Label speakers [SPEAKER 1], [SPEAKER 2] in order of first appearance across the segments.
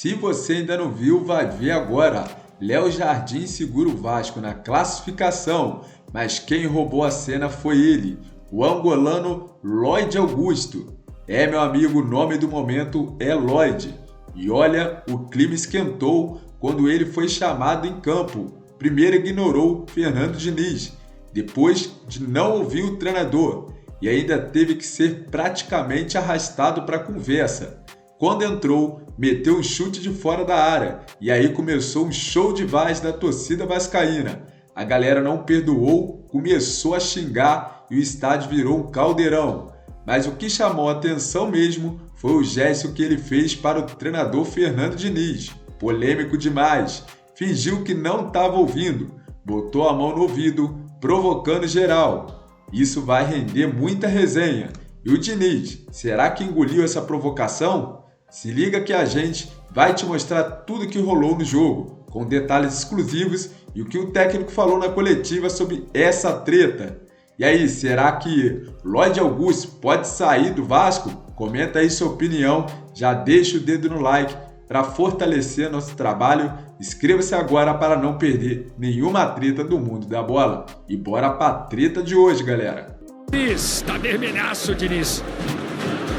[SPEAKER 1] Se você ainda não viu, vai ver agora. Léo Jardim segura o Vasco na classificação, mas quem roubou a cena foi ele, o angolano Lloyd Augusto. Meu amigo, o nome do momento é Lloyd. E olha, o clima esquentou quando ele foi chamado em campo. Primeiro ignorou Fernando Diniz, depois de não ouvir o treinador, e ainda teve que ser praticamente arrastado para a conversa. Quando entrou, meteu um chute de fora da área, e aí começou um show de vaz da torcida vascaína. A galera não perdoou, começou a xingar e o estádio virou um caldeirão. Mas o que chamou a atenção mesmo foi o gesto que ele fez para o treinador Fernando Diniz. Polêmico demais. Fingiu que não estava ouvindo, botou a mão no ouvido, provocando geral. Isso vai render muita resenha. E o Diniz, será que engoliu essa provocação? Se liga que a gente vai te mostrar tudo que rolou no jogo, com detalhes exclusivos e o que o técnico falou na coletiva sobre essa treta. E aí, será que Lloyd Augusto pode sair do Vasco? Comenta aí sua opinião, já deixa o dedo no like para fortalecer nosso trabalho. Inscreva-se agora para não perder nenhuma treta do mundo da bola. E bora pra treta de hoje, galera.
[SPEAKER 2] Diniz, tá vermelhaço, Diniz.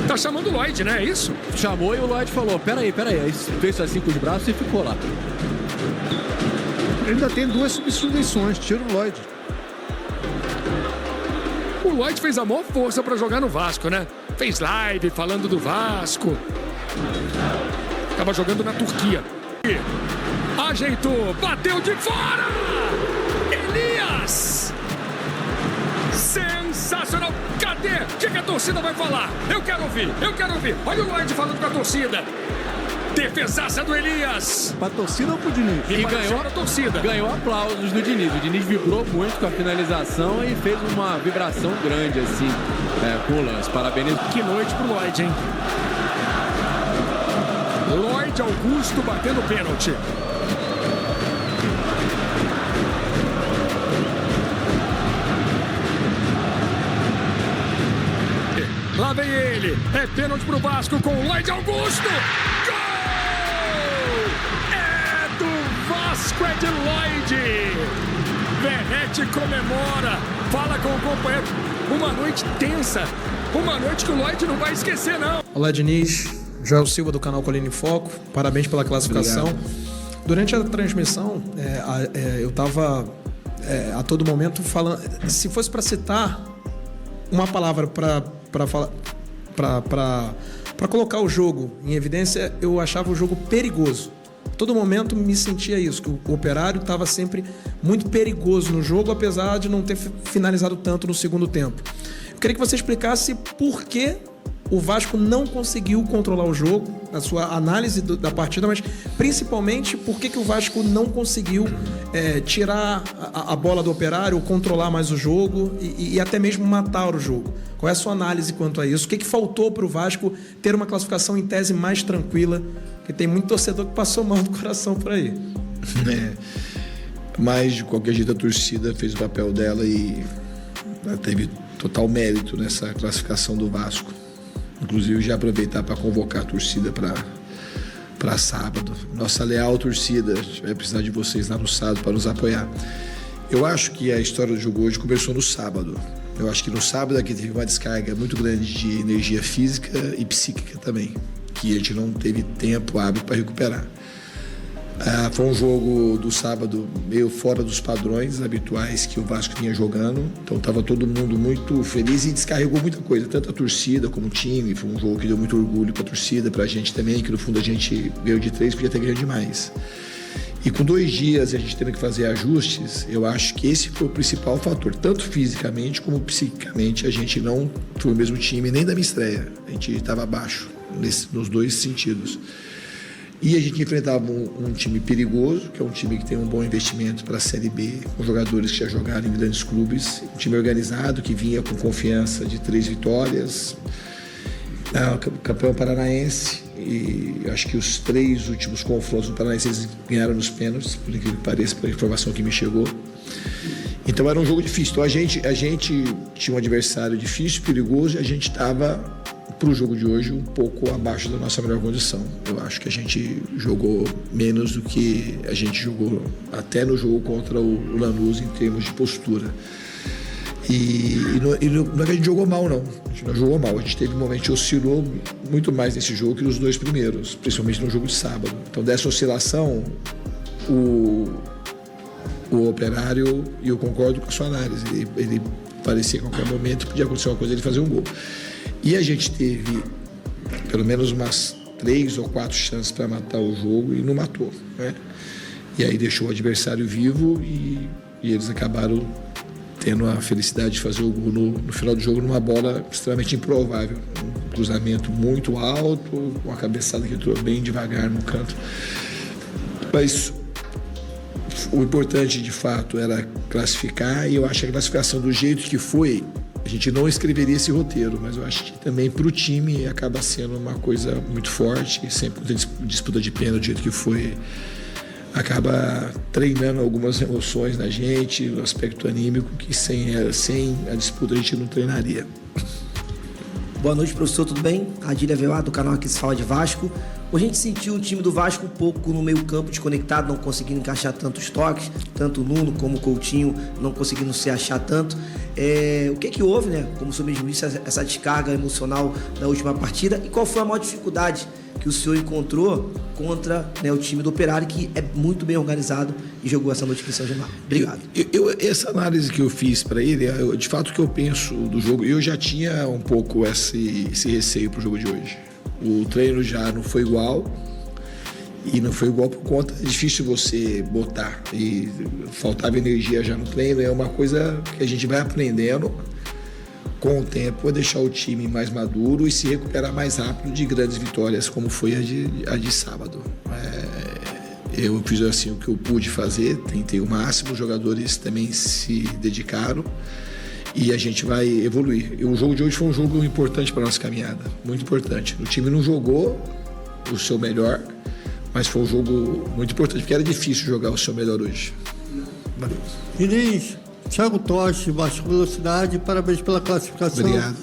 [SPEAKER 2] Tá chamando o Lloyd, né? É isso?
[SPEAKER 3] Chamou e o Lloyd falou, peraí. Aí fez assim com os braços e ficou lá.
[SPEAKER 4] Ainda tem 2 substituições, tira o Lloyd.
[SPEAKER 2] O Lloyd fez a maior força pra jogar no Vasco, né? Fez live falando do Vasco. Tava jogando na Turquia. Ajeitou, bateu de fora! Elias! Sensacional! Cadê? O que a torcida vai falar? Eu quero ouvir! Olha o Lloyd falando com a torcida. Defesaça do Elias!
[SPEAKER 4] Pra torcida ou pro Diniz?
[SPEAKER 2] E ganhou a torcida.
[SPEAKER 3] Ganhou aplausos do Diniz. O Diniz vibrou muito com a finalização e fez uma vibração grande, assim, com o lance. Parabéns.
[SPEAKER 2] Que noite pro Lloyd, hein? Lloyd Augusto batendo pênalti. Lá vem ele. É pênalti pro Vasco com o Lloyd Augusto. Gol! É do Vasco, é de Lloyd. Verrete comemora. Fala com o companheiro. Uma noite tensa. Uma noite que o Lloyd não vai esquecer, não.
[SPEAKER 5] Olá, Diniz. Joel Silva, do canal Colina em Foco. Parabéns pela classificação. Obrigado. Durante a transmissão, eu estava a todo momento falando... Se fosse para citar uma palavra para colocar o jogo em evidência, eu achava o jogo perigoso. A todo momento me sentia isso, que o Operário estava sempre muito perigoso no jogo, apesar de não ter finalizado tanto no segundo tempo. Eu queria que você explicasse por que o Vasco não conseguiu controlar o jogo, a sua análise da partida, mas principalmente por que o Vasco não conseguiu tirar a bola do Operário, ou controlar mais o jogo e até mesmo matar o jogo. Qual é a sua análise quanto a isso? O que faltou para o Vasco ter uma classificação em tese mais tranquila? Porque tem muito torcedor que passou mal do coração por aí.
[SPEAKER 6] Mas de qualquer jeito a torcida fez o papel dela e teve total mérito nessa classificação do Vasco. Inclusive, já aproveitar para convocar a torcida para sábado. Nossa leal torcida, a gente vai precisar de vocês lá no sábado para nos apoiar. Eu acho que a história do jogo hoje começou no sábado. Eu acho que no sábado aqui teve uma descarga muito grande de energia física e psíquica também, que a gente não teve tempo hábil para recuperar. Foi um jogo do sábado meio fora dos padrões habituais que o Vasco vinha jogando, então estava todo mundo muito feliz e descarregou muita coisa, tanto a torcida como o time. Foi um jogo que deu muito orgulho para a torcida, para a gente também, que no fundo a gente ganhou de 3, podia ter ganho demais. E com 2 dias a gente tendo que fazer ajustes, eu acho que esse foi o principal fator, tanto fisicamente como psiquicamente. A gente não foi o mesmo time nem da minha estreia, a gente estava abaixo nos 2 sentidos. E a gente enfrentava um time perigoso, que é um time que tem um bom investimento para a Série B, com jogadores que já jogaram em grandes clubes, um time organizado que vinha com confiança de 3 vitórias, campeão paranaense, e acho que os 3 últimos confrontos do Paranaense eles ganharam nos pênaltis, por incrível que pareça, pela informação que me chegou. Então era um jogo difícil. Então a gente tinha um adversário difícil, perigoso, e a gente estava para o jogo de hoje um pouco abaixo da nossa melhor condição. Eu acho que a gente jogou menos do que a gente jogou até no jogo contra o Lanús em termos de postura. E não é que a gente jogou mal, não. A gente não jogou mal. A gente teve um momento que oscilou muito mais nesse jogo que nos 2 primeiros, principalmente no jogo de sábado. Então, dessa oscilação, o Operário, e eu concordo com a sua análise, ele parecia que a qualquer momento podia acontecer uma coisa, ele fazer um gol. E a gente teve pelo menos umas 3 ou 4 chances para matar o jogo e não matou, né? E aí deixou o adversário vivo e eles acabaram tendo a felicidade de fazer o gol no final do jogo numa bola extremamente improvável. Um cruzamento muito alto, uma cabeçada que entrou bem devagar no canto. Mas o importante, de fato, era classificar, e eu acho que a classificação do jeito que foi, a gente não escreveria esse roteiro, mas eu acho que também para o time acaba sendo uma coisa muito forte, sempre disputa de pênalti do jeito que foi, acaba treinando algumas emoções na gente, no aspecto anímico, que sem a disputa a gente não treinaria.
[SPEAKER 7] Boa noite, professor, tudo bem? Adília Velar, do canal Aqui Se Fala de Vasco. Hoje a gente sentiu o time do Vasco um pouco no meio campo desconectado, não conseguindo encaixar tantos toques, tanto o Nuno como o Coutinho não conseguindo se achar tanto. O que houve, né? Como o senhor mesmo disse, essa descarga emocional da última partida, e qual foi a maior dificuldade que o senhor encontrou contra, né, o time do Operário, que é muito bem organizado e jogou essa noite aqui em São Januário? Obrigado.
[SPEAKER 6] Essa análise que eu fiz para ele, de fato, o que eu penso do jogo, eu já tinha um pouco esse receio para o jogo de hoje. O treino já não foi igual, e não foi igual por conta, é difícil você botar, e faltava energia já no treino, é uma coisa que a gente vai aprendendo com o tempo, a deixar o time mais maduro e se recuperar mais rápido de grandes vitórias, como foi a de sábado. Eu fiz assim o que eu pude fazer, tentei o máximo, os jogadores também se dedicaram, e a gente vai evoluir. E o jogo de hoje foi um jogo importante para a nossa caminhada, muito importante. O time não jogou o seu melhor, mas foi um jogo muito importante, porque era difícil jogar o seu melhor hoje. Valeu.
[SPEAKER 8] Diniz, Thiago Toche, Vasco Velocidade, parabéns pela classificação.
[SPEAKER 6] Obrigado.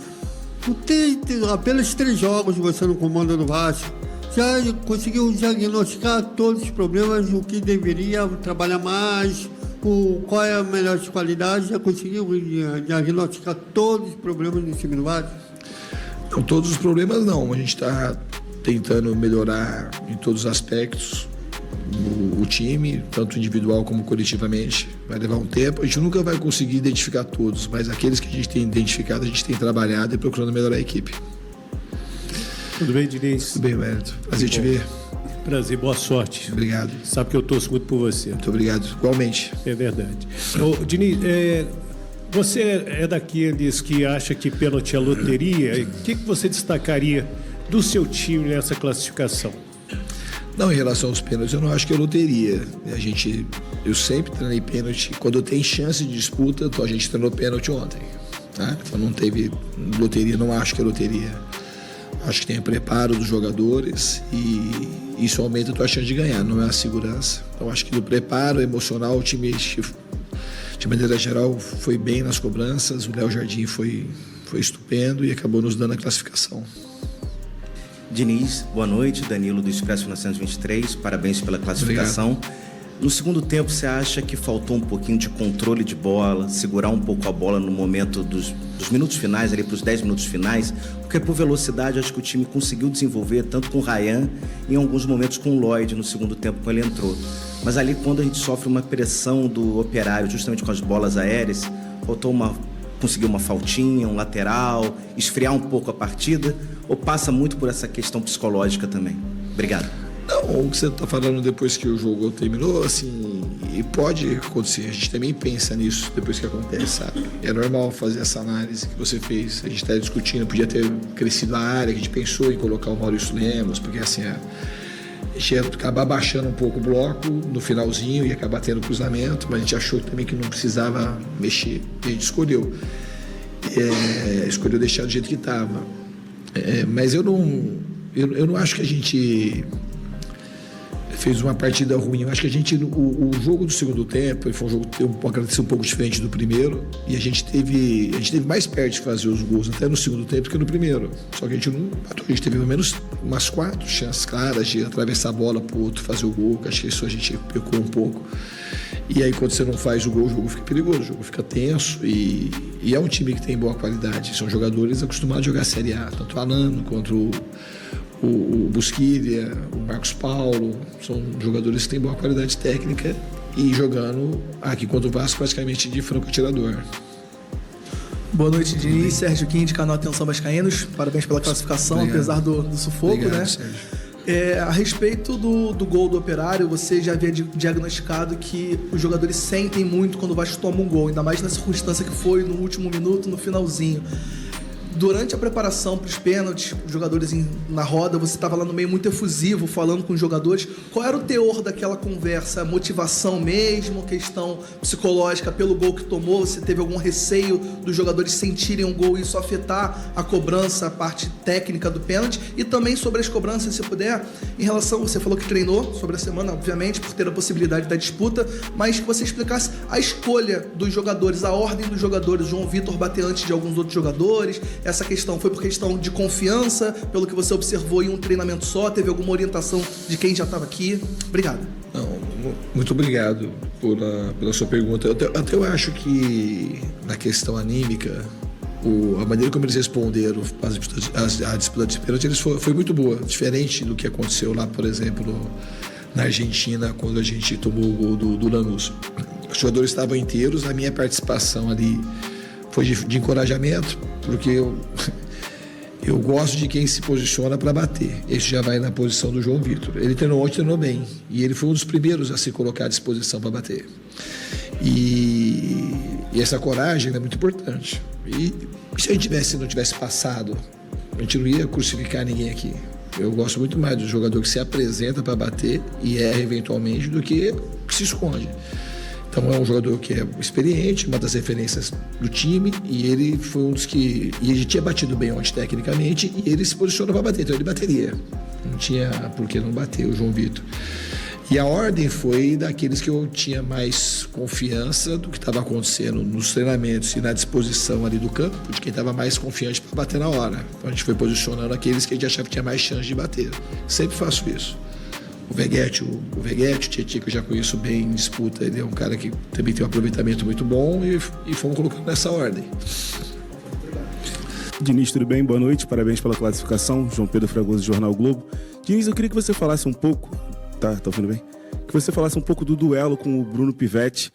[SPEAKER 8] Apenas 3 jogos você no comando do Vasco. Já conseguiu diagnosticar todos os problemas, o que deveria trabalhar mais, qual é a melhor qualidade, já conseguiu diagnosticar todos os problemas do time do Vasco?
[SPEAKER 6] Não, todos os problemas não, a gente está tentando melhorar em todos os aspectos o time, tanto individual como coletivamente. Vai levar um tempo, a gente nunca vai conseguir identificar todos, mas aqueles que a gente tem identificado, a gente tem trabalhado e procurando melhorar a equipe.
[SPEAKER 9] Tudo bem, Diniz?
[SPEAKER 6] Tudo bem, Wellington. Prazer te ver.
[SPEAKER 9] Prazer, boa sorte.
[SPEAKER 6] Obrigado.
[SPEAKER 9] Sabe que eu torço muito por você.
[SPEAKER 6] Muito obrigado, igualmente.
[SPEAKER 9] É verdade. Diniz, você é daqueles que acha que pênalti é loteria? O que você destacaria do seu time nessa classificação?
[SPEAKER 6] Não, em relação aos pênaltis, eu não acho que é loteria. Eu sempre treinei pênalti. Quando tem chance de disputa, então a gente treinou pênalti ontem. Tá? Então não teve loteria, não acho que é loteria. Acho que tem o preparo dos jogadores e isso aumenta a tua chance de ganhar, não é a segurança. Então acho que no preparo emocional o time, de maneira geral, foi bem nas cobranças. O Léo Jardim foi estupendo e acabou nos dando a classificação.
[SPEAKER 10] Diniz, boa noite. Danilo do Expresso 1923, parabéns pela classificação.
[SPEAKER 6] Obrigado.
[SPEAKER 10] No segundo tempo, você acha que faltou um pouquinho de controle de bola, segurar um pouco a bola no momento dos minutos finais, ali para os 10 minutos finais? Porque por velocidade, acho que o time conseguiu desenvolver, tanto com o Ryan, e em alguns momentos com o Lloyd no segundo tempo, quando ele entrou. Mas ali, quando a gente sofre uma pressão do Operário, justamente com as bolas aéreas, conseguiu uma faltinha, um lateral, esfriar um pouco a partida, ou passa muito por essa questão psicológica também? Obrigado.
[SPEAKER 6] Não, o que você está falando depois que o jogo terminou, assim, e pode acontecer, a gente também pensa nisso depois que acontece, sabe? É normal fazer essa análise que você fez, a gente está discutindo, podia ter crescido a área, a gente pensou em colocar o Maurício Lemos, porque assim, a gente ia acabar baixando um pouco o bloco no finalzinho e acabar tendo cruzamento, mas a gente achou também que não precisava mexer, a gente escolheu deixar do jeito que estava. Mas eu não acho que a gente fez uma partida ruim. Eu acho que o jogo do segundo tempo foi um jogo que aconteceu um pouco diferente do primeiro, e a gente teve mais perto de fazer os gols até no segundo tempo que no primeiro. Só que a gente teve pelo menos umas 4 chances claras de atravessar a bola pro outro fazer o gol, que acho que isso a gente pecou um pouco. E aí quando você não faz o gol, o jogo fica perigoso, o jogo fica tenso, e é um time que tem boa qualidade. São jogadores acostumados a jogar a Série A, tanto o Alano quanto o Busquilha, o Marcos Paulo, são jogadores que têm boa qualidade técnica e jogando aqui contra o Vasco praticamente de franco atirador.
[SPEAKER 11] Boa noite, Diniz. Sérgio Kim, de canal Atenção Vascaínos. Parabéns pela classificação, obrigado. Apesar do sufoco. Obrigado, né? Sérgio. A respeito do gol do Operário, você já havia diagnosticado que os jogadores sentem muito quando o Vasco toma um gol, ainda mais na circunstância que foi no último minuto, no finalzinho. Durante a preparação para os pênaltis, os jogadores na roda, você estava lá no meio muito efusivo, falando com os jogadores. Qual era o teor daquela conversa? Motivação mesmo? Questão psicológica pelo gol que tomou? Você teve algum receio dos jogadores sentirem um gol e isso afetar a cobrança, a parte técnica do pênalti? E também sobre as cobranças, se puder, em relação, você falou que treinou sobre a semana, obviamente, por ter a possibilidade da disputa, mas que você explicasse a escolha dos jogadores, a ordem dos jogadores. João Vitor bater antes de alguns outros jogadores. Essa questão foi por questão de confiança, pelo que você observou em um treinamento só? Teve alguma orientação de quem já estava aqui? Obrigado. Não,
[SPEAKER 6] muito obrigado pela sua pergunta. Até eu acho que na questão anímica, a maneira como eles responderam a disputa de pênalti foi muito boa, diferente do que aconteceu lá, por exemplo, na Argentina, quando a gente tomou o gol do Lanús. Os jogadores estavam inteiros, a minha participação ali foi de encorajamento, porque eu gosto de quem se posiciona para bater. Esse já vai na posição do João Vitor. Ele treinou ontem, treinou bem, e ele foi um dos primeiros a se colocar à disposição para bater. E essa coragem é muito importante. E se a gente não tivesse passado, a gente não ia crucificar ninguém aqui. Eu gosto muito mais do jogador que se apresenta para bater e erra eventualmente do que se esconde. Então é um jogador que é experiente, uma das referências do time, e ele foi um dos que... E ele tinha batido bem ontem tecnicamente, e ele se posicionou para bater, então ele bateria. Não tinha por que não bater o João Vitor. E a ordem foi daqueles que eu tinha mais confiança do que estava acontecendo nos treinamentos e na disposição ali do campo, de quem estava mais confiante para bater na hora. Então a gente foi posicionando aqueles que a gente achava que tinha mais chance de bater. Sempre faço isso. O Veguete, o Tietchan, que eu já conheço bem em disputa, ele é um cara que também tem um aproveitamento muito bom, e fomos colocando nessa ordem.
[SPEAKER 12] Diniz, tudo bem? Boa noite, parabéns pela classificação. João Pedro Fragoso, Jornal Globo. Diniz, eu queria que você falasse um pouco... Tá ouvindo bem? Que você falasse um pouco do duelo com o Bruno Pivetti.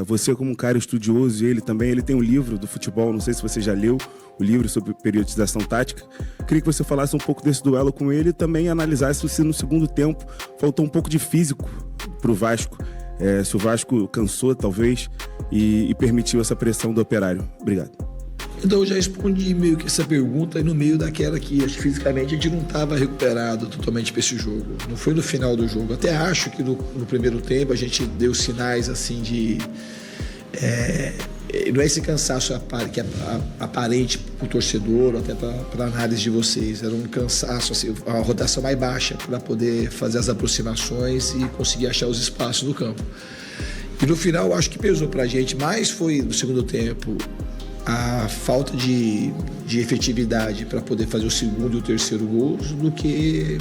[SPEAKER 12] Você como um cara estudioso, e ele tem um livro do futebol, não sei se você já leu o livro sobre periodização tática. Queria que você falasse um pouco desse duelo com ele e também analisasse se no segundo tempo faltou um pouco de físico para o Vasco, se o Vasco cansou talvez e permitiu essa pressão do Operário. Obrigado.
[SPEAKER 6] Então eu já respondi meio que essa pergunta no meio daquela que acho que fisicamente a gente não estava recuperado totalmente para esse jogo. Não foi no final do jogo. Até acho que no primeiro tempo a gente deu sinais assim de... não é esse cansaço que é aparente para o torcedor, até para a análise de vocês. Era um cansaço, assim, a rotação mais baixa para poder fazer as aproximações e conseguir achar os espaços no campo. E no final acho que pesou para a gente, mais foi no segundo tempo a falta de efetividade para poder fazer o segundo e o terceiro gols do que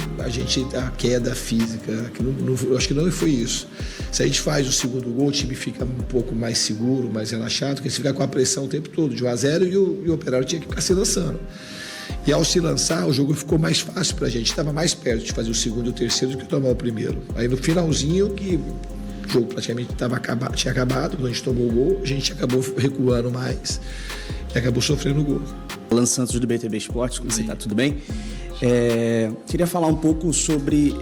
[SPEAKER 6] a queda física. Eu acho que não foi isso. Se a gente faz o segundo gol, o time fica um pouco mais seguro, mais relaxado, porque se ficar com a pressão o tempo todo de 1-0 e o Operário tinha que ficar se lançando. E ao se lançar, o jogo ficou mais fácil para a gente, estava mais perto de fazer o segundo e o terceiro do que tomar o primeiro. Aí no finalzinho, que o jogo praticamente tinha acabado, quando a gente tomou o gol, a gente acabou recuando mais e acabou sofrendo o gol.
[SPEAKER 13] Alan Santos do BTB Esportes, como você está? Tudo bem? Queria falar um pouco sobre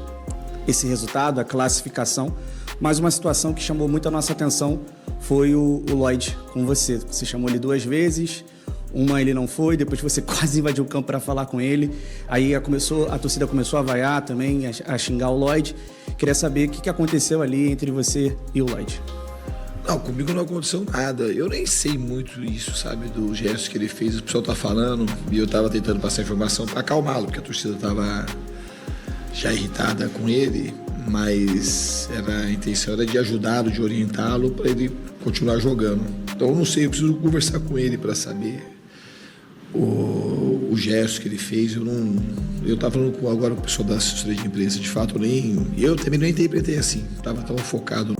[SPEAKER 13] esse resultado, a classificação, mas uma situação que chamou muito a nossa atenção foi o Lloyd com você. Você chamou ele 2 vezes, uma ele não foi, depois você quase invadiu o campo para falar com ele, aí a torcida começou a vaiar também, a xingar o Lloyd. Queria saber o que aconteceu ali entre você e o Lloyd.
[SPEAKER 6] Não, comigo não aconteceu nada. Eu nem sei muito isso, sabe, do gesto que ele fez. O pessoal tá falando e eu tava tentando passar informação para acalmá-lo, porque a torcida tava já irritada com ele. mas a intenção era de ajudá-lo, de orientá-lo para ele continuar jogando. Então eu não sei, eu preciso conversar com ele para saber o gesto que ele fez. Eu estava falando agora com o pessoal da assessoria de imprensa, de fato eu também não interpretei assim, estava tão focado.